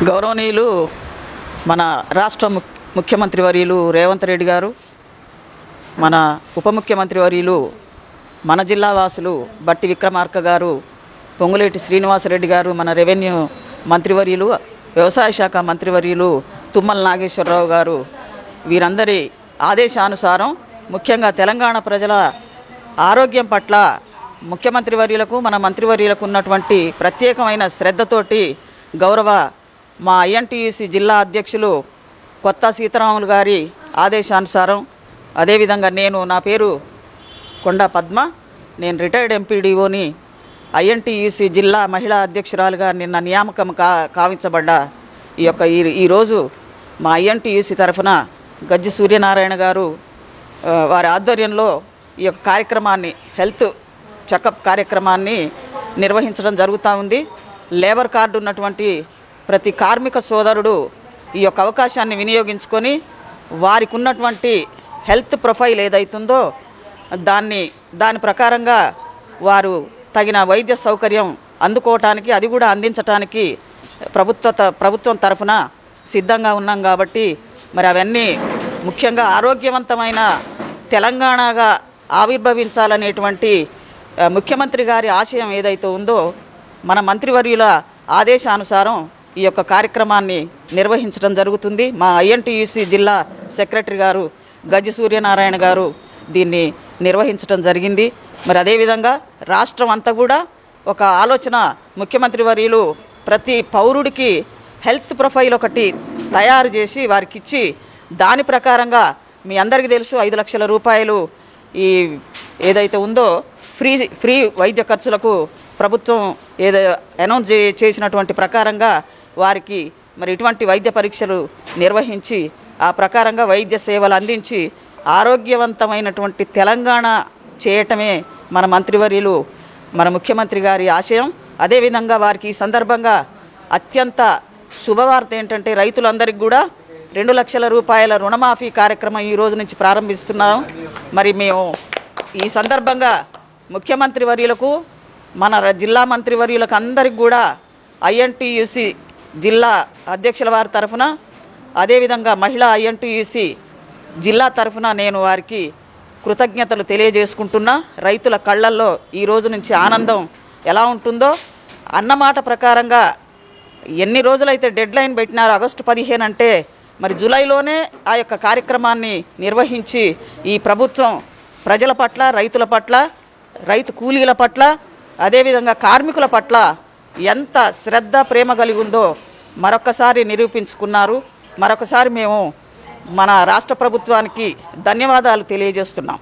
గౌరవనీయులు మన రాష్ట్ర ముఖ్యమంత్రి వర్యులు రేవంత్ రెడ్డి గారు, మన ఉప ముఖ్యమంత్రి వర్యులు మన జిల్లా వాసులు బట్టి విక్రమార్క గారు, పొంగులేటి శ్రీనివాసరెడ్డి గారు, మన రెవెన్యూ మంత్రివర్యులు, వ్యవసాయ శాఖ మంత్రివర్యులు తుమ్మల నాగేశ్వరరావు గారు, వీరందరి ఆదేశానుసారం ముఖ్యంగా తెలంగాణ ప్రజల ఆరోగ్యం పట్ల ముఖ్యమంత్రి వర్యులకు మన మంత్రివర్యులకు ఉన్నటువంటి ప్రత్యేకమైన శ్రద్ధతోటి గౌరవ మా ఐఎన్టీయూసీ జిల్లా అధ్యక్షులు కొత్త సీతారాములు గారి ఆదేశానుసారం, అదేవిధంగా నా పేరు కొండ పద్మ, నేను రిటైర్డ్ ఎంపీడీఓని, ఐఎన్టీయూసీ జిల్లా మహిళా అధ్యక్షురాలుగా నిన్న నియామకం కావించబడ్డ ఈరోజు మా ఐఎన్టీయూసీ తరఫున గజ్జి సూర్యనారాయణ గారు వారి ఆధ్వర్యంలో ఈ యొక్క కార్యక్రమాన్ని, హెల్త్ చెకప్ కార్యక్రమాన్ని నిర్వహించడం జరుగుతూ ఉంది. లేబర్ కార్డు ఉన్నటువంటి ప్రతి కార్మిక సోదరుడు ఈ యొక్క అవకాశాన్ని వినియోగించుకొని వారికి ఉన్నటువంటి హెల్త్ ప్రొఫైల్ ఏదైతుందో దాని ప్రకారంగా వారు తగిన వైద్య సౌకర్యం అందుకోవటానికి, అది కూడా అందించటానికి ప్రభుత్వం తరఫున సిద్ధంగా ఉన్నాం. కాబట్టి మరి అవన్నీ ముఖ్యంగా ఆరోగ్యవంతమైన తెలంగాణగా ఆవిర్భవించాలనేటువంటి ముఖ్యమంత్రి గారి ఆశయం ఏదైతే ఉందో, మన మంత్రివర్యుల ఆదేశానుసారం ఈ యొక్క కార్యక్రమాన్ని నిర్వహించడం జరుగుతుంది. మా ఐఎన్టీయూసీ జిల్లా సెక్రటరీ గారు గజ్జి సూర్యనారాయణ గారు దీన్ని నిర్వహించడం జరిగింది. మరి అదేవిధంగా రాష్ట్రం అంతా కూడా ఒక ఆలోచన, ముఖ్యమంత్రి వర్యులు ప్రతి పౌరుడికి హెల్త్ ప్రొఫైల్ ఒకటి తయారు చేసి వారికి ఇచ్చి, దాని ప్రకారంగా మీ అందరికీ తెలుసు 5 లక్షల రూపాయలు ఈ ఏదైతే ఉందో ఫ్రీ వైద్య ఖర్చులకు ప్రభుత్వం అనౌన్స్ చేసినటువంటి ప్రకారంగా వారికి మరి ఇటువంటి వైద్య పరీక్షలు నిర్వహించి ఆ ప్రకారంగా వైద్య సేవలు అందించి ఆరోగ్యవంతమైనటువంటి తెలంగాణ చేయటమే మన మంత్రివర్యులు, మన ముఖ్యమంత్రి గారి ఆశయం. అదేవిధంగా వారికి ఈ సందర్భంగా అత్యంత శుభవార్త ఏంటంటే, రైతులందరికీ కూడా 2 లక్షల రూపాయల రుణమాఫీ కార్యక్రమం ఈ రోజు నుంచి ప్రారంభిస్తున్నాం. మరి మేము ఈ సందర్భంగా ముఖ్యమంత్రి వర్యులకు, మన జిల్లా మంత్రివర్యులకు అందరికి కూడా ఐఎన్టీయూసీ జిల్లా అధ్యక్షుల వారి తరఫున, అదేవిధంగా మహిళా ఐఎన్టీయూసీ జిల్లా తరఫున నేను వారికి కృతజ్ఞతలు తెలియజేసుకుంటున్నా. రైతుల కళ్ళల్లో ఈ రోజు నుంచి ఆనందం ఎలా ఉంటుందో, అన్నమాట ప్రకారంగా ఎన్ని రోజులైతే డెడ్ లైన్ పెట్టినారో ఆగస్టు 15 అంటే, మరి జూలైలోనే ఆ యొక్క కార్యక్రమాన్ని నిర్వహించి ఈ ప్రభుత్వం ప్రజల పట్ల, రైతుల పట్ల, రైతు కూలీల పట్ల, అదేవిధంగా కార్మికుల పట్ల ఎంత శ్రద్ధ, ప్రేమ కలిగి ఉందో మరొకసారి నిరూపించుకున్నారు. మరొకసారి మేము మన రాష్ట్ర ప్రభుత్వానికి ధన్యవాదాలు తెలియజేస్తున్నాం.